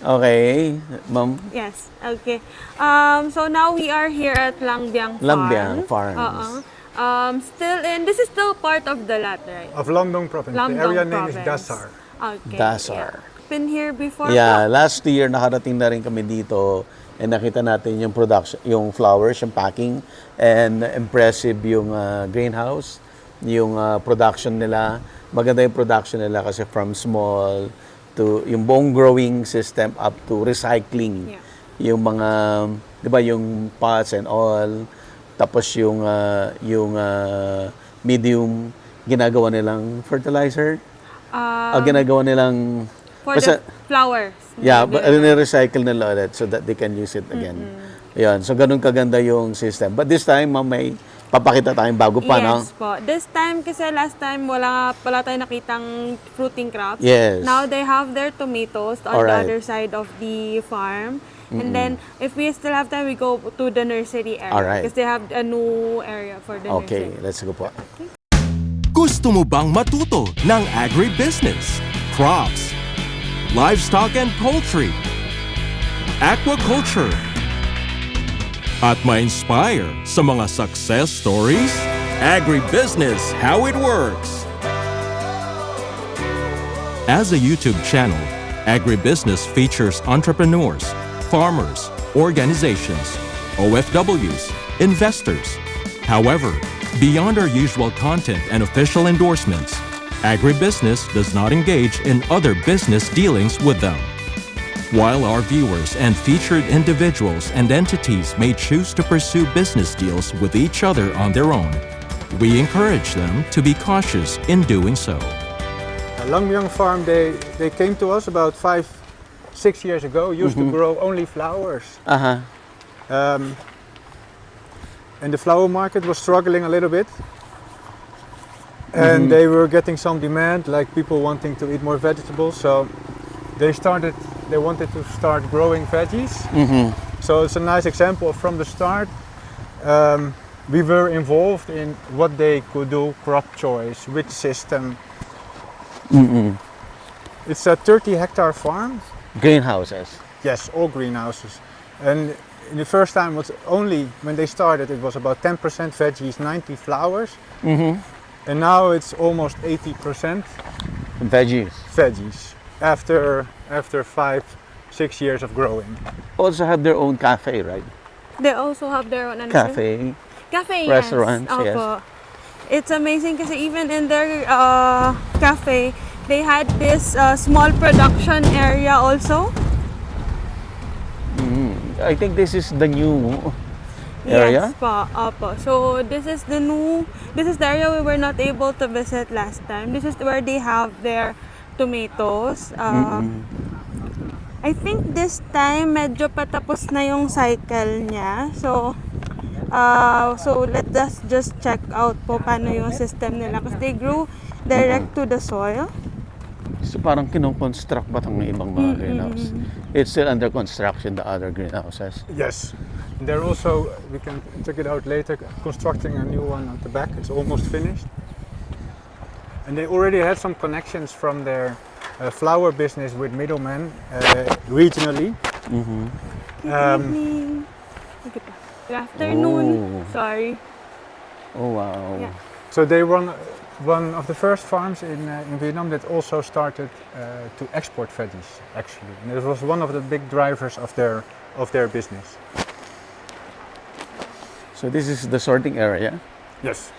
Okay, ma'am. Yes. Okay. So now we are here at Langang Lambiang Farm. Farms. Still in. This is still part of the lot, right? Of Langang province. The Langang area name is province. Dasar. Okay. Dasar. Yeah. Been here before. Yeah, last year nakarating na rin kami dito and nakita natin yung production, yung flowers, yung packing, and impressive yung greenhouse, yung production nila. Maganda yung production nila kasi from small to yung buong growing system up to recycling. Yeah. Yung mga, 'di ba, yung pots and all. Tapos yung medium ginagawa nilang fertilizer. Ginagawa nilang For the flowers. yeah, but recycle nila ulit so that they can use it again. Ayan, so ganun kaganda yung system. But this time, ma'am, may papakita tayong bago pa, no? Yes po. This time kasi last time wala tayong nakitang fruiting crops. Yes. Now they have their tomatoes on the Alright. other side of the farm. And then if we still have time, we go to the nursery area. Alright. Because they have a new area for the Okay, nursery. let's go po. Gusto mo bang matuto ng agribusiness, crops, livestock and poultry, aquaculture, at ma-inspire sa mga success stories? Agribusiness, how it works! As a YouTube channel, Agribusiness features entrepreneurs, farmers, organizations, OFWs, investors. However, beyond our usual content and official endorsements, Agribusiness does not engage in other business dealings with them. While our viewers and featured individuals and entities may choose to pursue business deals with each other on their own, we encourage them to be cautious in doing so. Langang Farm, they came to us about 5-6 years ago, used to grow only flowers. And the flower market was struggling a little bit. And they were getting some demand, like people wanting to eat more vegetables. So they wanted to start growing veggies. So it's a nice example from the start. We were involved in what they could do, crop choice, which system. It's a 30-hectare farm. Greenhouses. Yes, all greenhouses. And in the first time, was only when they started, it was about 10% veggies, 90 flowers. And now it's almost 80% Veggies. veggies after 5-6 years of growing. Also have their own cafe, right? They also have their own Cafe. Cafe, Restaurants, yes. yes. Opo. It's amazing kasi even in their cafe, they had this small production area also. I think this is the new area. Yes po, opo. So this is the area we were not able to visit last time. This is where they have their tomatoes. I think this time medyo patapos na yung cycle niya. So let us just check out po paano yung system nila kasi they grew direct to the soil. So parang kinoconstruct ba itong ibang mga greenhouse? It's still under construction, the other greenhouses. Yes. And they're also, we can check it out later, constructing a new one at the back. It's almost finished. And they already had some connections from their flower business with middlemen regionally. Good evening. Good afternoon. Oh. Sorry. Oh, wow. Yeah. So they run one of the first farms in Vietnam that also started to export veggies, actually. And it was one of the big drivers of their business. So this is the sorting area. Yes.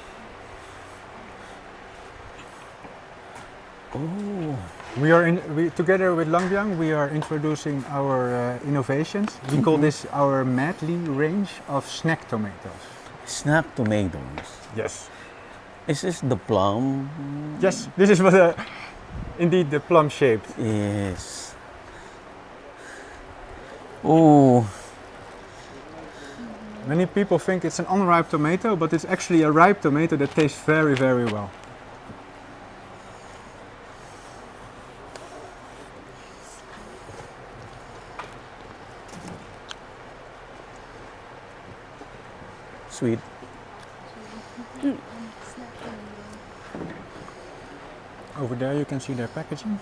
Oh. We together with Langang, we are introducing our innovations. We call this our Madly range of snack tomatoes. Snack tomatoes. Yes. Is this the plum? Yes, this is what indeed the plum shaped. Yes. Oh. Many people think it's an unripe tomato, but it's actually a ripe tomato that tastes very, very well. Sweet. Over there you can see their packaging.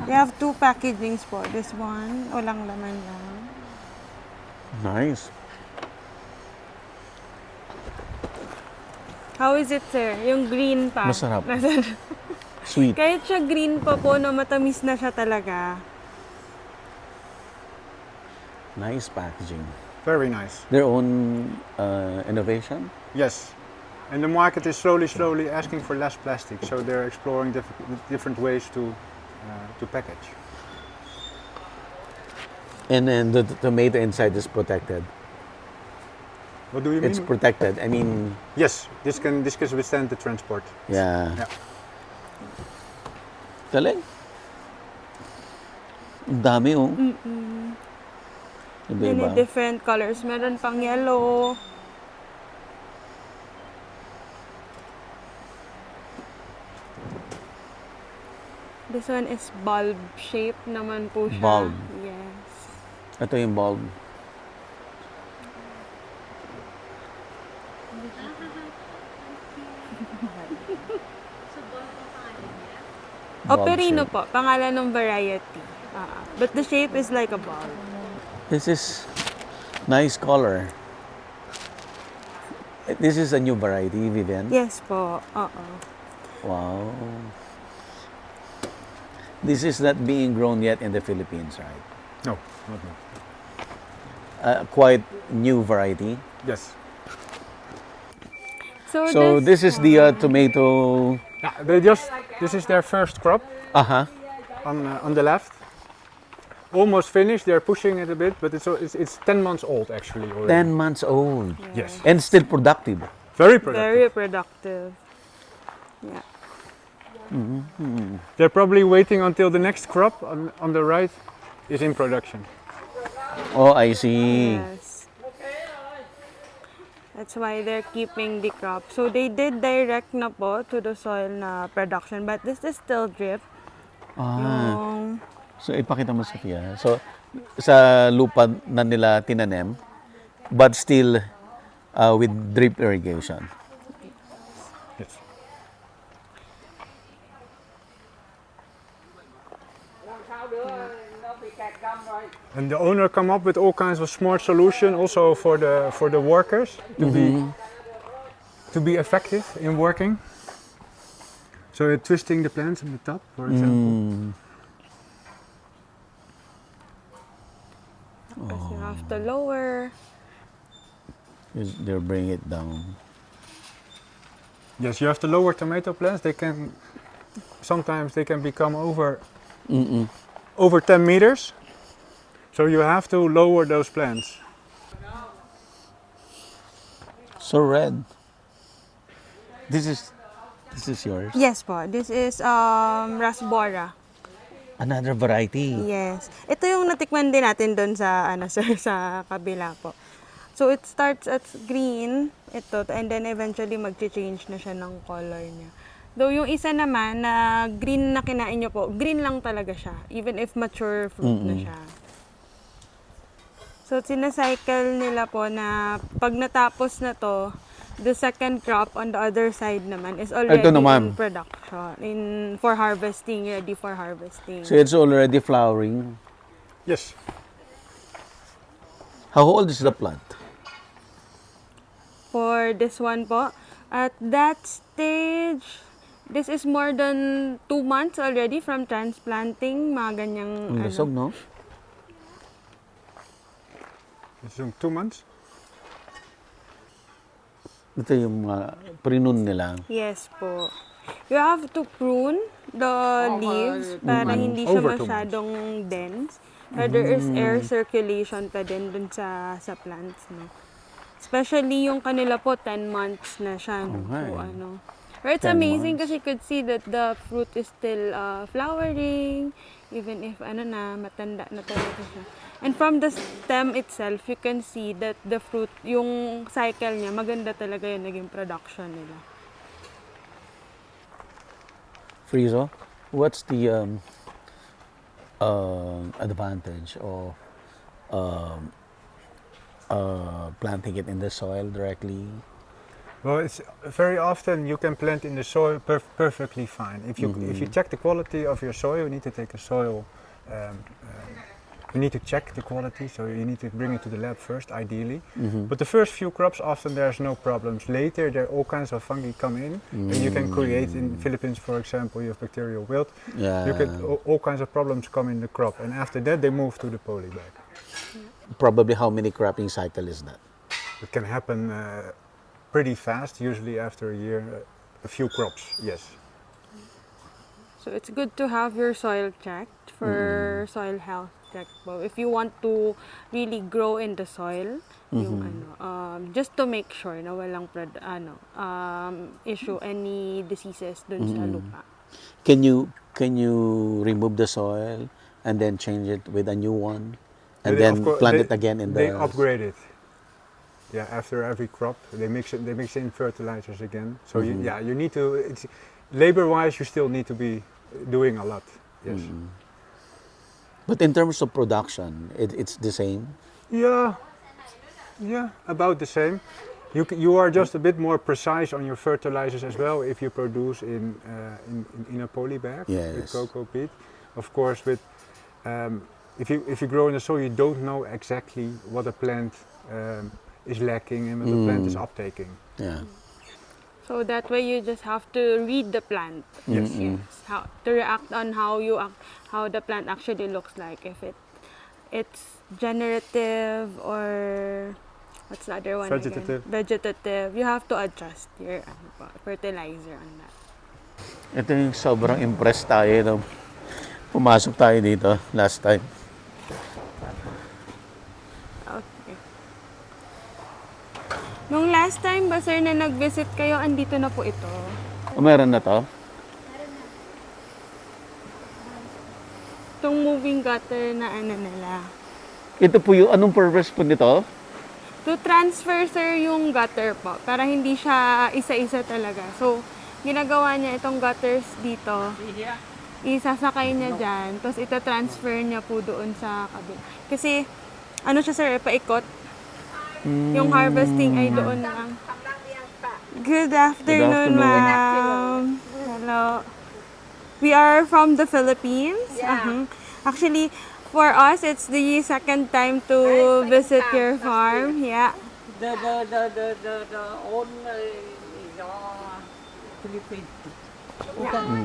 We have 2 packagings po. This one, walang laman lang. Nice. How is it, sir? Yung green pa. Masarap. Sweet. Kahit siya green pa po, no, matamis na siya talaga. Nice packaging. Very nice. Their own innovation? Yes. And the market is slowly asking for less plastic, so they're exploring different ways to package. And then the tomato inside is protected. What do you mean? It's protected. I mean, Yes, this can withstand the transport. yeah. Yeah. Galing. Ang dami, oh. Many Iba-iba. different colors. Meron pang yellow. This one is bulb shape naman po siya. Bulb. Yes. Ito yung bulb. Bulb Operino shape. po, pangalan ng variety. But the shape is like a bulb. This is nice color. This is a new variety, Vivian. Yes po. Wow. This is not being grown yet in the Philippines, right? No, not me. Quite new variety. Yes. So this is the tomato. Yeah, this is their first crop Uh-huh. on the left. Almost finished. They're pushing it a bit, but it's 10 months old actually already. 10 months old. Yes. And still productive. Very productive. Very productive. Yeah. They're probably waiting until the next crop on the right is in production. Oh, I see. Yes. That's why they're keeping the crop. So they did direct na po to the soil na production, but this is still drip. Yung So ipakita mo, Sophia. So sa lupa na nila tinanim, but still with drip irrigation. Yes. And the owner come up with all kinds of smart solution also for the workers to be effective in working. So you're twisting the plants in the top, for example. Because you have to lower. They're bringing it down. Yes, you have to lower tomato plants. Sometimes they can become over 10 meters. So you have to lower those plants. So red. This is yours. Yes po. This is Rasbora. Another variety. Yes. Ito yung natikman din natin doon sa sir, sa kabila po. So it starts at green, ito, and then eventually mag-change na siya ng color niya. Though yung isa naman na green na kinain niyo po, green lang talaga siya, even if mature fruit na siya. So sinacycle nila po na pag natapos na to, the second crop on the other side naman is already Ito naman. in production, for harvesting, ready for harvesting. So it's already flowering. Yes. How old is the plant? For this one po, at that stage, this is more than 2 months already from transplanting, mga ganyang Ang lasog, no? It's 2 months. Ito yung prunun nila. Yes po. You have to prune the leaves para hindi siya Over 2 months. masyadong dense. But there is air circulation pa din dun sa plants, no? Especially yung kanila po, 10 months na siya, no? Okay. So, But it's 10 amazing months. kasi you could see that the fruit is still flowering, even if matanda na talaga siya. And from the stem itself, you can see that the fruit, yung cycle niya, maganda talaga yung naging production nila. Frizo, what's the advantage of planting it in the soil directly? Well, it's very often you can plant in the soil perfectly fine. If you check the quality of your soil, you need to take a soil. You need to check the quality, so you need to bring it to the lab first, ideally. But the first few crops, often there's no problems. Later, there are all kinds of fungi come in, and you can create. In Philippines, for example, you have bacterial wilt. Yeah. You can all kinds of problems come in the crop, and after that, they move to the poly bag. Probably how many cropping cycle is that? It can happen pretty fast, usually after a year, a few crops, yes. So it's good to have your soil checked for soil health check po. If you want to really grow in the soil, yung just to make sure na walang issue any diseases dun sa lupa. Can you remove the soil and then change it with a new one, and then plant it again in the? They upgrade it. Yeah, after every crop, they mix in fertilizers again. So you need to. Labor-wise, you still need to be doing a lot. Yes. But in terms of production, it's the same. Yeah, about the same. You are just a bit more precise on your fertilizers as well if you produce in a poly bag with cocoa peat. Of course, with if you grow in the soil, you don't know exactly what a plant is lacking and what the plant is uptaking. Yeah. So that way you just have to read the plant. Yes. How to react on how the plant actually looks like. If it's generative or what's the other one Vegetative. again? Vegetative. You have to adjust your fertilizer on that. Ito yung sobrang impressed tayo nung pumasok tayo dito last time. Okay. Nung last time ba, sir, na nag-visit kayo, andito na po ito. O, meron na to? Itong moving gutter na nila. Ito po yung, anong purpose po nito? To transfer, sir, yung gutter po. Para hindi siya isa-isa talaga. So, ginagawa niya itong gutters dito. Isasakay niya dyan. Tapos ita-transfer niya po doon sa kabila. Kasi, ano siya, sir, paikot. Yung harvesting ay doon lang. Good afternoon, ma'am. Hello. We are from the Philippines. Yeah. Actually, for us, it's the second time to visit your farm. Yeah. The own Philippines.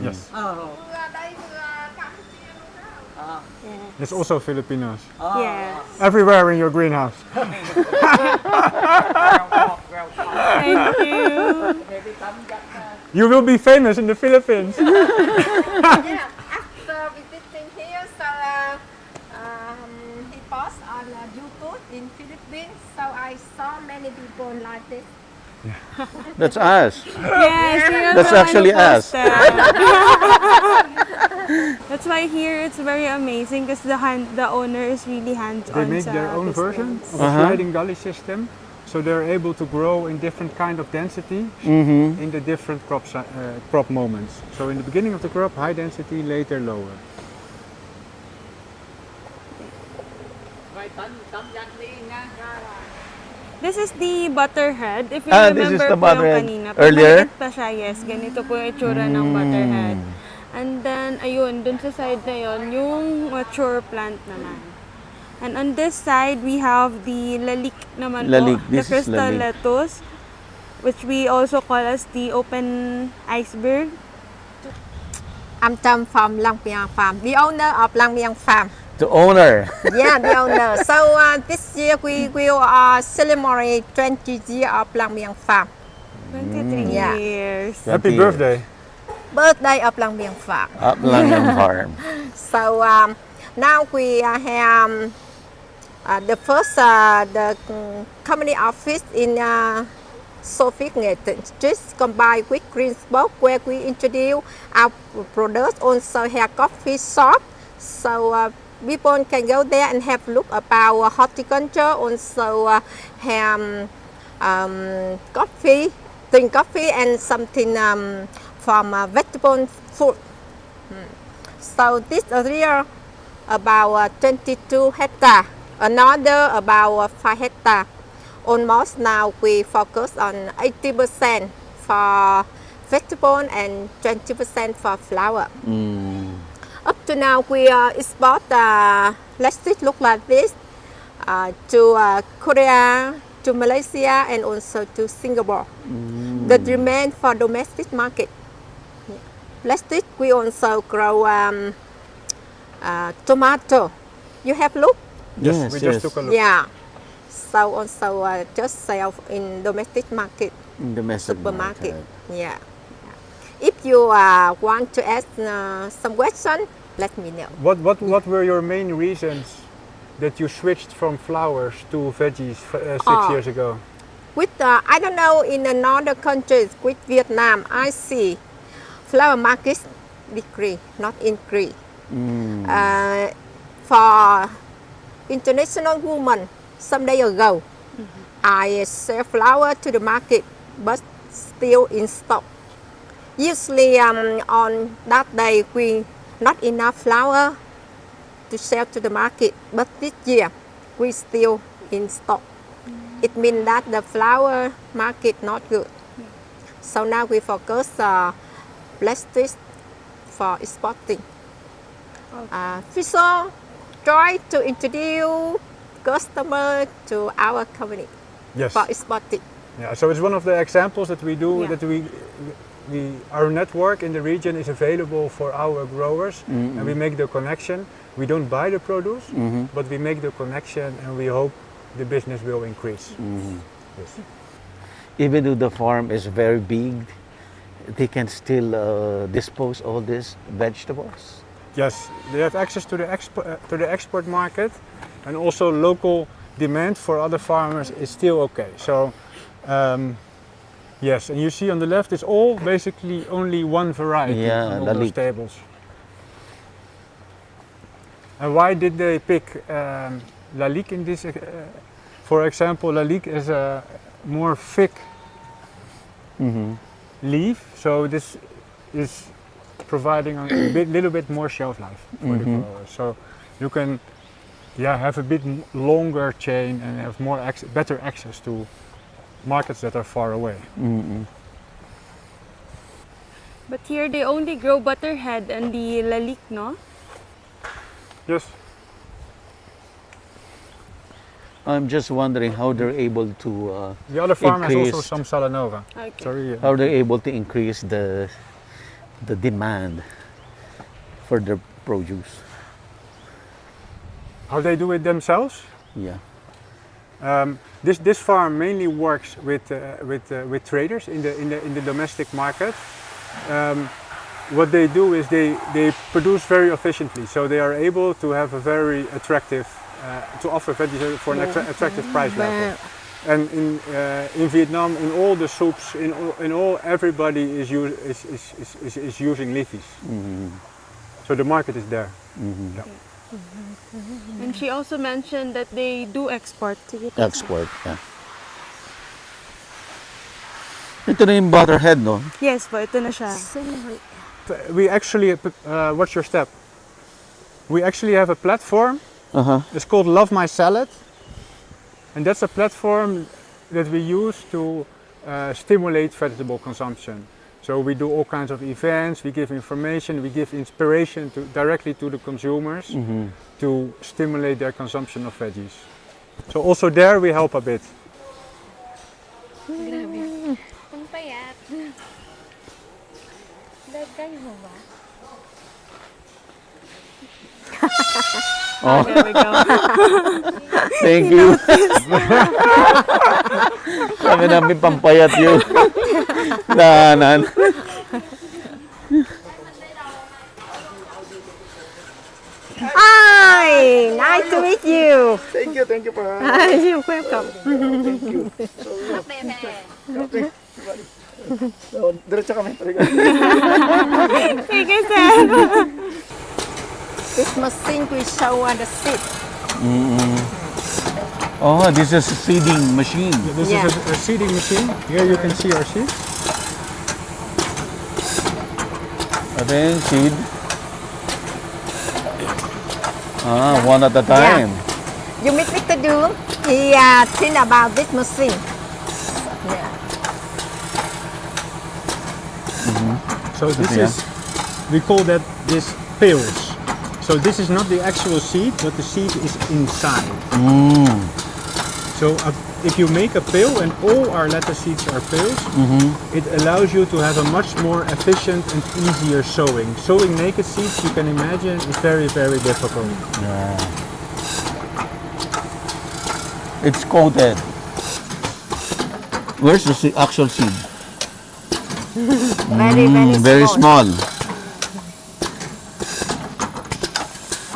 Yes. Oh. There's also Filipinos Yes. everywhere in your greenhouse. Thank you. You will be famous in the Philippines. Yeah, after visiting here, so he posts on YouTube in Philippines. So I saw many people like this. That's us. Yes, That's actually us. That's why here it's very amazing because the owner is really hands-on. They make their own version of a sliding gully system, so they're able to grow in different kind of density in the different crop moments. So in the beginning of the crop, high density, later lower. This is the butterhead. If you This is remember the po butterhead. yung kanina. Earlier? Pag maliit pa siya, yes. Ganito po yung itsura ng butterhead. And then, ayun, dun sa side na yon yung mature plant naman. And on this side, we have the lalik naman Lalik. po. This The is crystal lalik. lettuce, which we also call as the open iceberg. I'm Trâm from Langang Farm, the owner of Langang Farm. The owner. Yeah, the owner. So this year we will celebrate 20 years of Langang Farm. 23 Yeah. years. Happy 20 birthday. Birthday of Langang Farm. Up Langang Farm. So now we have the first the company office in Soviet just combined with Greensburg, where we introduce our products. Also have coffee shop, so people can go there and have a look about horticulture. Also have coffee, drink coffee, and something from vegetable food. So this area about 22 hectares, another about 5 hectares. almost now we focus on 80% for vegetable and 20% for flower. Up to now, we export lettuce look like this to Korea, to Malaysia, and also to Singapore. The demand for domestic market. Lettuce, we also grow tomato. You have look? Yes, we yes. just took a look. Yeah. So also just sell in domestic market, In domestic supermarket. market. Yeah. If you want to ask some question, let me know. What were your main reasons that you switched from flowers to veggies 6 years ago? With I don't know, in another countries, with Vietnam, I see flower markets decrease, not increase. For international women, some day ago, I sell flower to the market, but still in stock. Usually on that day, we not enough flower to sell to the market, but this year we still in stock. It means that the flower market not good. So now we focus plastics for exporting. Fisher try to introduce customer to our company Yes. for exporting. Yeah, so it's one of the examples that we do, Yeah. that our network in the region is available for our growers, and we make the connection. We don't buy the produce, but we make the connection, and we hope the business will increase. Yes. Even though the farm is very big, they can still dispose all these vegetables. Yes, they have access to the export market, and also local demand for other farmers is still okay. So, yes, and you see on the left, it's all basically only one variety Yeah, on all La those Ligue. tables. And why did they pick La Ligue in this? For example, La Ligue is a more thick leaf, so this is providing a little bit more shelf life for the growers. So you can have a bit longer chain and have more better access to markets that are far away. But here they only grow butterhead and the lalik, no? Yes. I'm just wondering how they're able to The other farm has also increase- some Salanova. Okay. Sorry. how they're able to increase the demand for their produce. How they do it themselves? Yeah. This farm mainly works with traders in the domestic market. What they do is they produce very efficiently, so they are able to have a very attractive to offer veggies for an attractive price level. And in Vietnam, in all the soups, in all everybody is using leafies. So the market is there. Yeah. And she also mentioned that they do export. Export, yeah. Ito na yung butterhead, no? Yes po, ito na siya. We actually, what's your step? We actually have a platform. It's called Love My Salad, and that's a platform that we use to stimulate vegetable consumption. So we do all kinds of events, we give information, we give inspiration directly to the consumers to stimulate their consumption of veggies. So also there we help a bit. Ang payat. Dagay mo ba? There we go. Thank you. Kami namin pampayat yun. Daanan. Hi, nice to meet you. Thank you for You're welcome. Diretso kami. Sige, sir. This machine will show the seed. Oh, this is a seeding machine. This Yeah. is a seeding machine. Here you can see our seeds. And then seed. One at a time. You make me to do He think about this machine. Yeah. So this Yeah. is, we call that this pills. So this is not the actual seed, but the seed is inside. So if you make a pill and all our lettuce seeds are pills, it allows you to have a much more efficient and easier sowing. Sowing naked seeds, you can imagine, is very, very difficult. It's coated. Where's the actual seed? Very, very, Very small. small.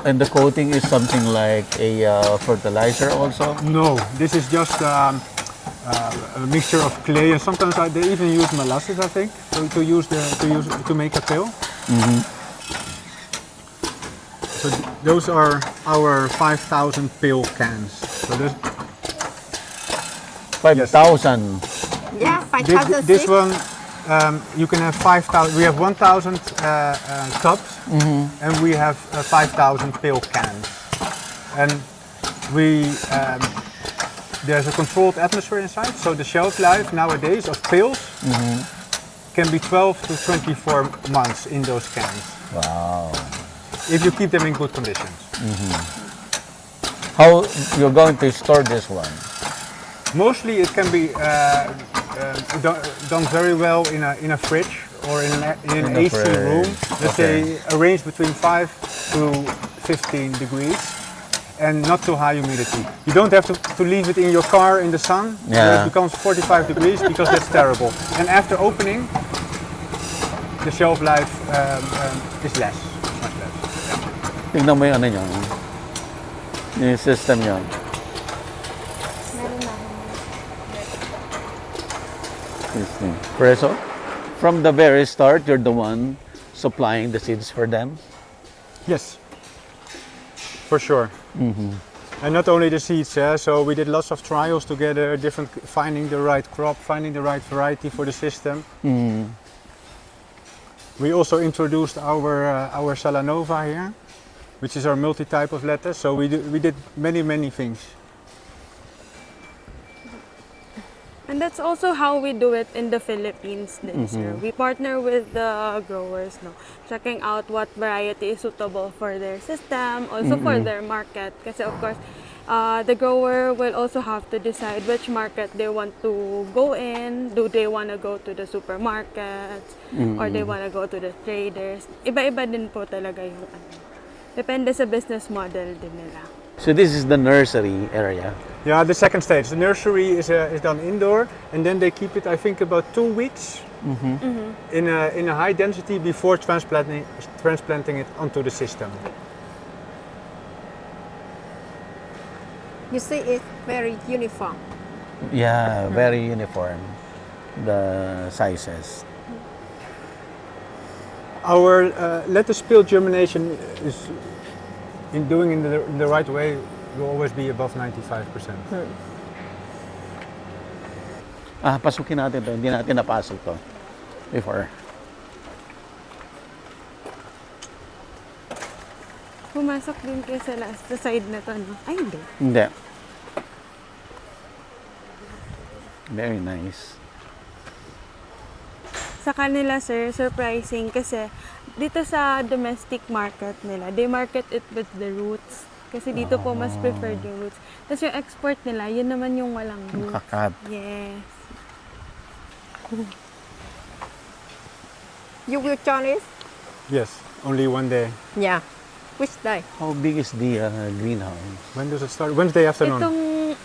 And the coating is something like a fertilizer also? No, this is just a mixture of clay, and sometimes they even use molasses, I think, to make a pill. So those are our 5,000 pill cans. So 5,000. Yeah, this 5,000 this one, you can have 5,000. We have 1,000 tubs, and we have 5,000 pill cans. And there's a controlled atmosphere inside, so the shelf life nowadays of pills can be 12 to 24 months in those cans. Wow. If you keep them in good conditions. How you're going to store this one? Mostly it can be done very well in a fridge or in an a AC fridge. room. Let's Okay. say a range between 5 to 15 degrees and not too high humidity. You don't have to leave it in your car in the sun where Yeah. it becomes 45 degrees because that's terrible. And after opening, the shelf life is less, much less. Tingnan mo yung ano nyo. Yung system nyo. Preso? From the very start, you're the one supplying the seeds for them? Yes, for sure. And not only the seeds, so we did lots of trials together, finding the right crop, finding the right variety for the system. We also introduced our Salanova here, which is our multi-type of lettuce. So we did many things. And that's also how we do it in the Philippines din, sir. We partner with the growers, no, checking out what variety is suitable for their system, also for their market. Kasi of course, the grower will also have to decide which market they want to go in. Do they want to go to the supermarkets or they want to go to the traders? Iba-iba din po talaga yung ano. Depende sa business model din nila. So this is the nursery area. Yeah, the second stage. The nursery is done indoor, and then they keep it, I think, about 2 weeks in a high density before transplanting it onto the system. You see, it's very uniform. Yeah, very uniform. The sizes. Our lettuce peel germination is, in doing it in the right way, will always be above 95%. Pasukin natin to. Hindi natin napasok to before. Pumasok din kayo sa side na to, no? Ay, hindi. Hindi. Very nice. Sa kanila, sir, surprising kasi dito sa domestic market nila, they market it with the roots. Kasi dito po mas preferred yung roots. Tapos yung export nila, yun naman yung walang roots. Kakat. Yes. You will join us? Yes, only one day. Yeah. Which day? How big is the greenhouse? When does it start? Wednesday afternoon. Itong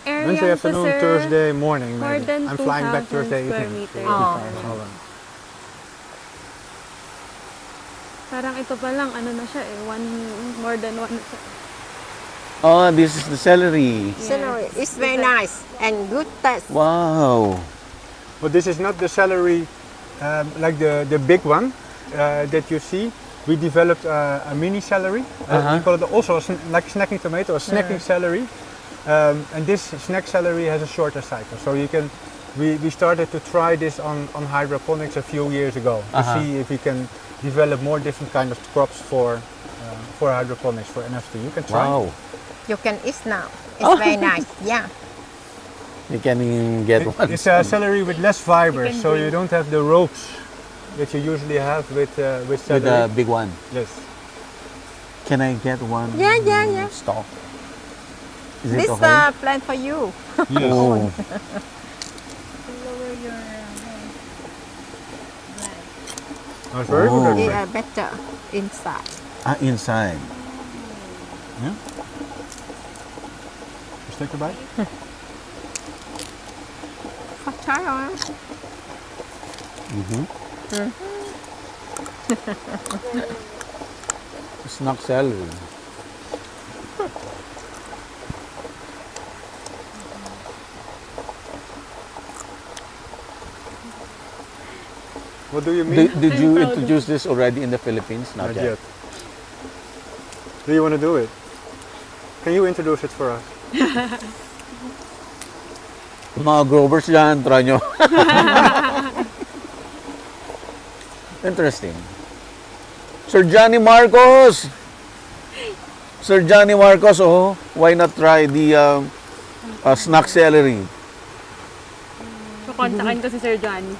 area Wednesday to, afternoon, sir, Thursday morning. more Maybe. than I'm flying back 2,000 Thursday square evening. meters. Oh. Parang ito pa lang, ano na siya eh, more than one. Oh, this is the celery. Celery. It's very nice and good taste. Wow. But this is not the celery like the big one that you see. We developed a mini celery. We call it also like snacking tomato, a snacking celery. And this snack celery has a shorter cycle. So you can. We started to try this on hydroponics a few years ago to see if we can develop more different kind of crops for hydroponics, for NFT. You can try. Wow. You can eat now. It's very nice. Yeah. You can get one. It's a celery with less fiber, You can so bring- you don't have the ropes that you usually have with with celery. a big one. Yes. Can I get one? Yeah. Stalk. Is This it okay? plant for you. Yes. Oh. Lower your Oh, it's very good. Oh. actually. Yeah, better inside. Inside. Just take a bite. Try on. It's not celery. What do you mean? Did you introduce this already in the Philippines? Not yet. Do you want to do it? Can you introduce it for us? Mga growers dyan, try nyo. Interesting. Sir Johnny Marcos! Sir Johnny Marcos, oh, why not try the snack celery? Kukontakin ko si Sir Johnny.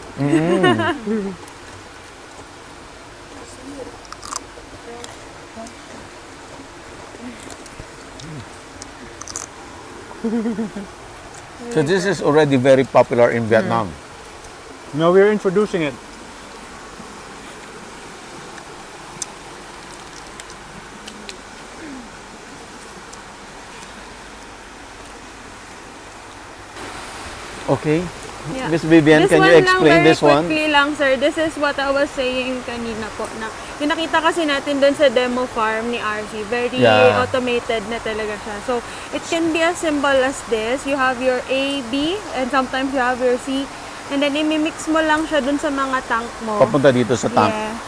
So this is already very popular in Vietnam. No, we're introducing it. Okay. Yeah. Miss Vivian, This can one you explain lang, this very one? quickly lang, sir. This is what I was saying kanina po. Na, yung nakita kasi natin dun sa demo farm ni RC, very Yeah. automated na talaga siya. So, it can be as simple as this. You have your A, B, and sometimes you have your C. And then, imimix mo lang siya dun sa mga tank mo. Papunta dito sa tank. Yes.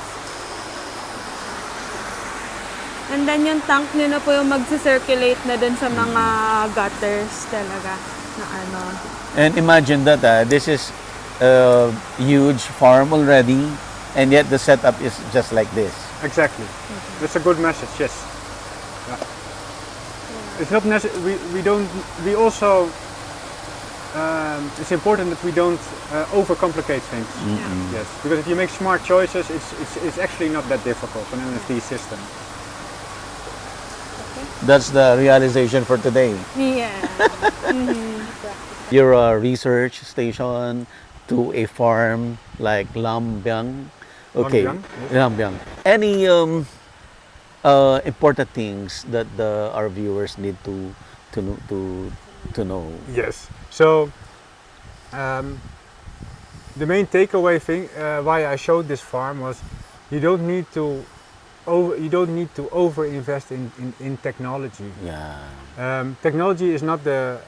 And then, yung tank nyo na po yung magsi-circulate na dun sa mga gutters talaga. Na ano. And imagine that this is a huge farm already, and yet the setup is just like this. Exactly. That's a good message. Yes. Yeah. It's not necessary. We don't. We also. It's important that we don't overcomplicate things. Yes. Because if you make smart choices, it's actually not that difficult an NFT system. That's the realization for today. Yeah. Your research station to a farm like Lambyang. Okay, Lambyang, Lambyang. Any important things that our viewers need to know? Yes. So, the main takeaway thing why I showed this farm was you don't need to over invest in technology. Yeah. Technology is not that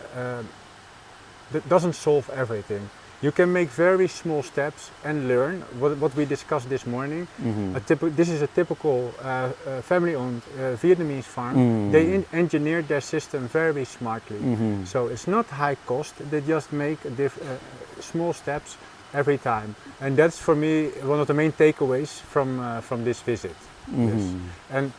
doesn't solve everything. You can make very small steps and learn what we discussed this morning. This is a typical family-owned Vietnamese farm. They engineered their system very smartly. So it's not high cost. They just make small steps every time. And that's for me one of the main takeaways from this visit. Yes. And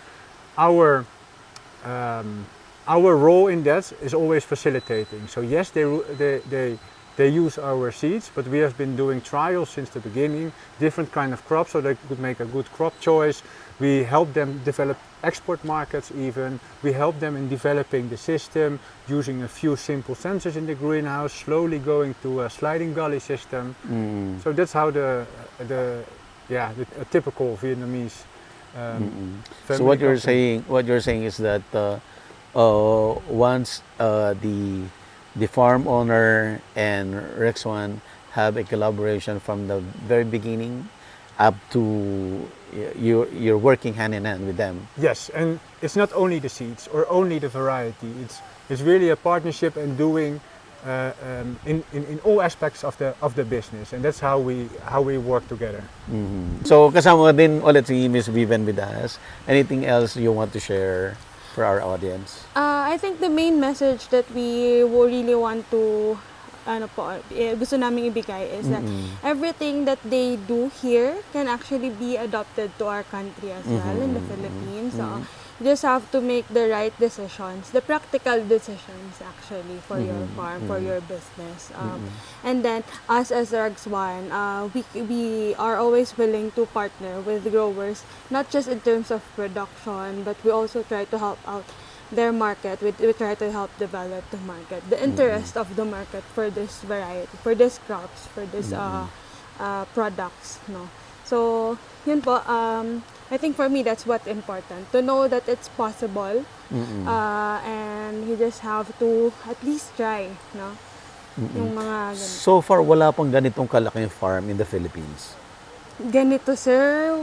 our role in that is always facilitating. So yes, they use our seeds, but we have been doing trials since the beginning, different kind of crops, so they could make a good crop choice. We help them develop export markets even. We help them in developing the system, using a few simple sensors in the greenhouse, slowly going to a sliding gully system. So that's how a typical Vietnamese So what you're family saying is that once the farm owner and Zwaan have a collaboration from the very beginning up to you're working hand in hand with them. Yes, and it's not only the seeds or only the variety. It's really a partnership and doing in all aspects of the business, and that's how we work together. So kasama din ulit si Miss Vivian with us. Anything else you want to share for our audience? I think the main message that we really want to gusto namin ibigay is that everything that they do here can actually be adopted to our country as well in the Philippines. So You just have to make the right decisions, the practical decisions actually for your farm, for your business. And then us as Zwaan, we are always willing to partner with growers, not just in terms of production, but we also try to help out their market. We try to help develop the market, the interest of the market for this variety, for these crops, for this products. No, so yun po. I think for me that's what's important, to know that it's possible, and you just have to at least try, no? Yung mga ganito. So far, wala pang ganitong kalaking farm in the Philippines. Ganito, sir,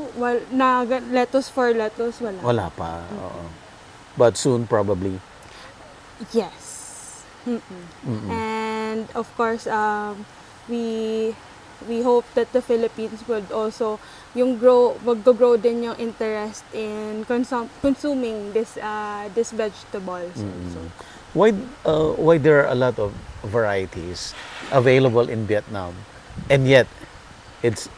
lettuce for lettuce, wala. Wala pa. Oo. But soon, probably. Yes. And of course, we hope that the Philippines would also mag-grow din yung interest in consuming this vegetables. Also. Why there are a lot of varieties available in Vietnam, and yet it's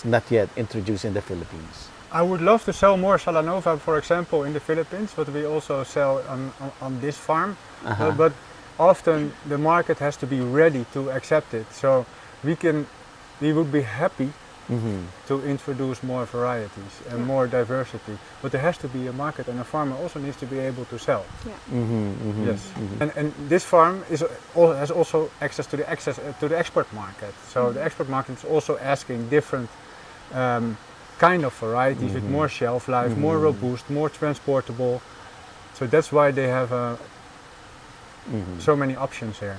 not yet introduced in the Philippines? I would love to sell more Salanova, for example, in the Philippines, but we also sell on this farm. But often the market has to be ready to accept it. So we would be happy to introduce more varieties and more diversity. But there has to be a market, and a farmer also needs to be able to sell. Yeah. Yes, and this farm has also access to the export market. So the export market is also asking different kind of varieties with more shelf life, more robust, more transportable. So that's why they have so many options here.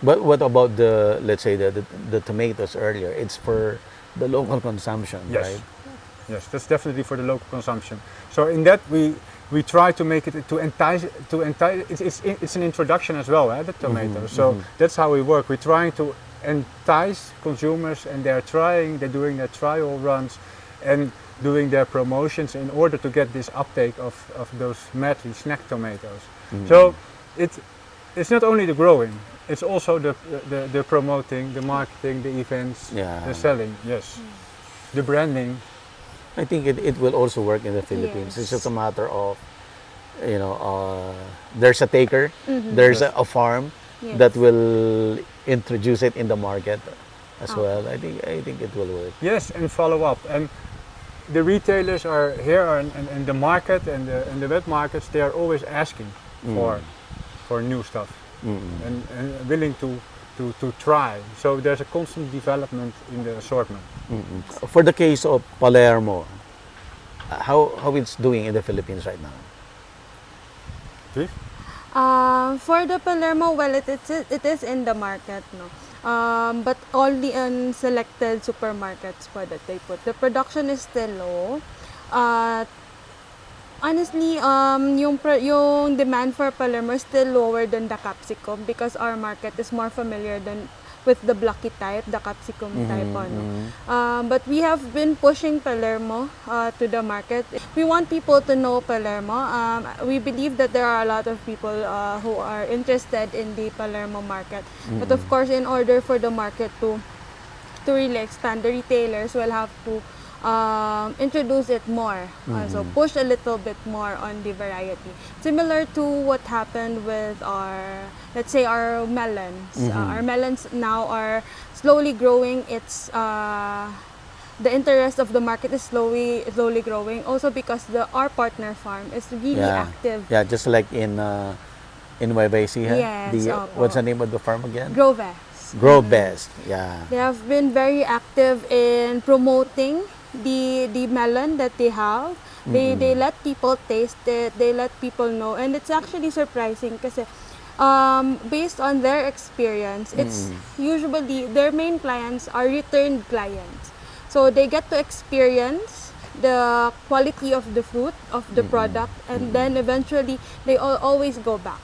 But what about let's say the tomatoes earlier? It's for the local consumption, Yes. right? Yes, that's definitely for the local consumption. So in that we try to make it to entice. It's an introduction as well, the tomatoes. So that's how we work. We're trying to entice consumers, and they're doing their trial runs and doing their promotions in order to get this uptake of those madly snack tomatoes. So it's not only the growing, it's also the promoting, the marketing, the events, the selling, yes. The branding. I think it will also work in the Philippines. Yes. It's just a matter of, there's a taker, there's a farm that will introduce it in the market as well. I think it will work. Yes, and follow up. And the retailers are here, and the market and the wet markets, they are always asking for new stuff and willing to try. So there's a constant development in the assortment. For the case of Palermo, how it's doing in the Philippines right now? Please? For the Palermo, well, it is in the market, no. But only in selected supermarkets for that they put. The production is still low. Honestly, yung demand for Palermo is still lower than the capsicum, because our market is more familiar with the blocky type, the capsicum type. But we have been pushing Palermo to the market. We want people to know Palermo. We believe that there are a lot of people who are interested in the Palermo market. But of course, in order for the market to really expand, the retailers will have to introduce it more, so push a little bit more on the variety, similar to what happened with let's say our melons. Our melons now are slowly growing. It's the interest of the market is slowly growing, also because our partner farm is really active. Yeah, just like in YBC. Yes, What's the name of the farm again? Grow Best. Grow Best. Yeah. They have been very active in promoting the melon that they have. They let people taste it, they let people know, and it's actually surprising kasi based on their experience, it's usually their main clients are returned clients. So they get to experience the quality of the fruit, of the product, and then eventually they always go back.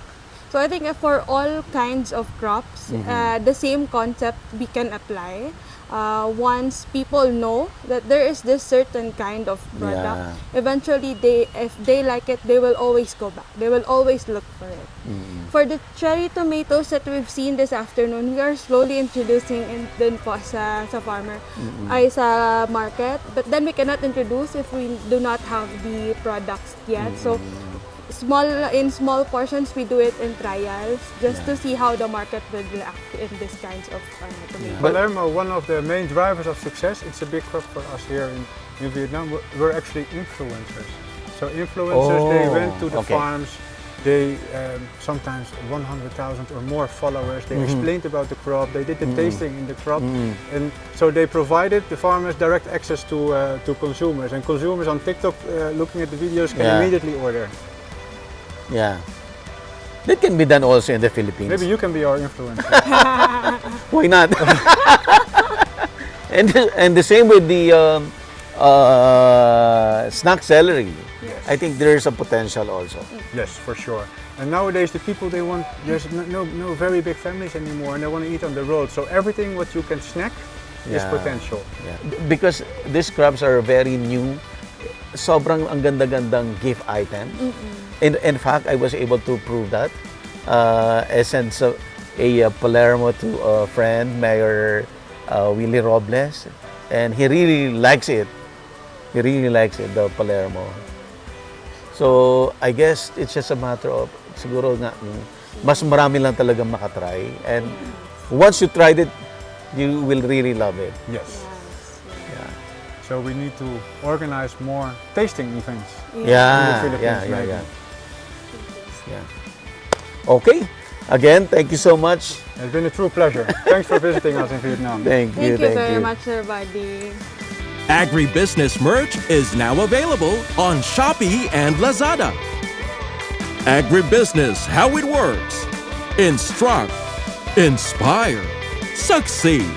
So I think for all kinds of crops, the same concept we can apply. once people know that there is this certain kind of product, Yeah. eventually if they like it, they will always go back. They will always look for it. For the cherry tomatoes that we've seen this afternoon, we are slowly introducing din po sa farmer, ay sa market. But then we cannot introduce if we do not have the products yet. So in small portions, we do it in trials just to see how the market will react in these kinds of tomatoes. Palermo, one of the main drivers of success, it's a big crop for us here in Vietnam. We're actually influencers. So influencers, they went to the farms, they sometimes 100,000 or more followers, they explained about the crop, they did the tasting in the crop, and so they provided the farmers direct access to consumers, and consumers on TikTok looking at the videos can immediately order. Yeah. That can be done also in the Philippines. Maybe you can be our influencer. Why not? and the same with the snack celery. I think there's a potential also. Yes, for sure. And nowadays the people, they want, there's no very big families anymore, and they want to eat on the road. So everything what you can snack is potential. Yeah. Because these crops are very new. Sobrang ang ganda-gandang gift item. In fact, I was able to prove that. I sent a Palermo to a friend, Mayor Willie Robles, and he really likes it. He really likes it, the Palermo. So, I guess it's just a matter of, siguro nga, mas marami lang talagang makatry. And once you tried it, you will really love it. Yes. So we need to organize more tasting events. Yeah. Okay. Again, thank you so much. It's been a true pleasure. Thanks for visiting us in Vietnam. Thank you. Thank you very much, Sir Buddy. Agribusiness merch is now available on Shopee and Lazada. Agribusiness, how it works. Instruct, inspire, succeed.